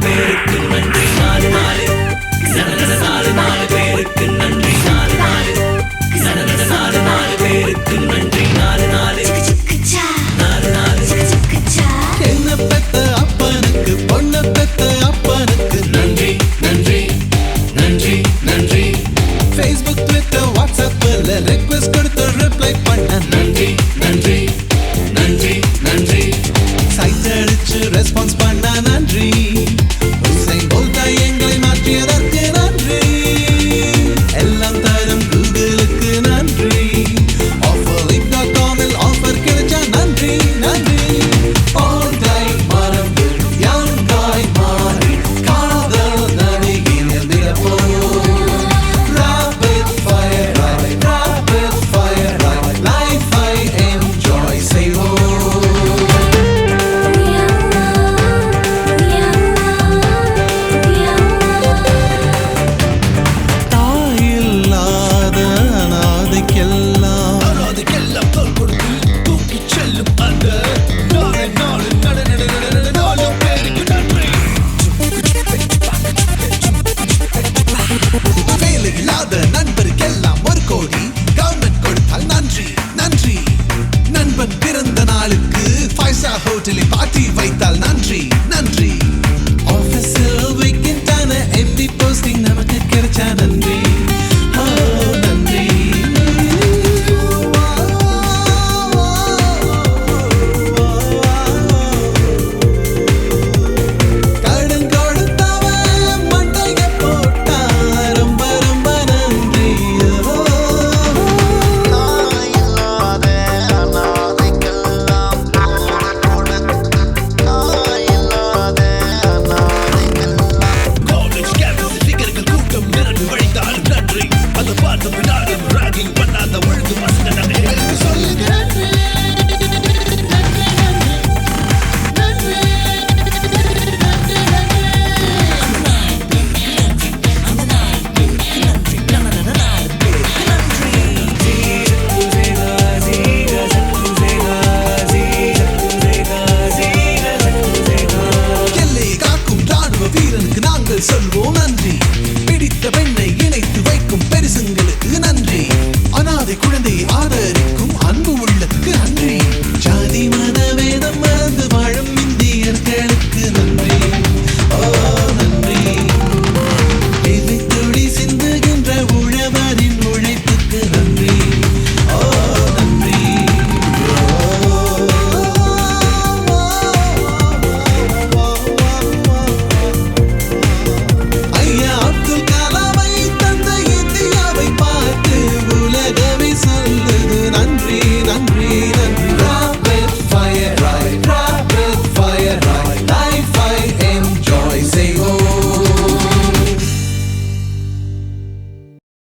பேருக்கு நன்றி நாலு நாலு நாலு நாலு பேருக்கு நன்றி நாலு நாலு நாலு நாலு பேருக்கு நன்றி நாலு நாலு நாலு நாலு என்ன பெத்த அப்பனுக்கு பொண்ணு பெத்த அப்பனுக்கு நன்றி நன்றி நன்றி நன்றி Facebook Twitter WhatsAppல ரெக்வெஸ்ட் கொடுத்து ரிப்ளை பண்ண நன்றி நன்றி நன்றி நன்றி சைட் அடிச்சு ரெஸ்பான்ஸ் பண்ண நன்றி உசைன் போல்ட் எங்களை மாற்றியதற்கு நன்றி எல்லாம் தரும் கூகுளுக்கு நன்றி offerlink.com இல் ஆஃபர் கிடைச்சா நன்றி நன்றி போல்டாய் மறந்து யங்காய் மாறி காதல் நதியில் நிரப்போ rapid fire life I enjoy செய்வோம் தாயில்லாத அனாதைக்கெல்லாம் தோள் கொடுத்து தூக்கிச் செல்லும் அந்த நாலு பேருக்கு நன்றி. வேலையில்லாத நண்பருக்கெல்லாம் 1 கோடி கவர்மெண்ட் கொடுத்தால் நன்றி நன்றி. நண்பன் பிறந்த நாளுக்கு 5-star ஹோட்டலில் பார்ட்டி வைத்தால் நன்றி நன்றி. ஆபீஸில் வீக்கெண்டான எம்டி போஸ்டிங் நமக்கு கிடைச்சா நன்றி நன்றி. கடன் கொடுத்தவன் மண்டைய போட்டா ரொம்ப ரொம்ப நன்றி. காலேஜ் கேம்பஸில் சிகர்கள் கூட்டம் நிரம்பி வழிந்தாலும் நன்றி. அந்த பார்த்த பின்னாலும் ராகிங் பண்ணாத ஒழுங்கு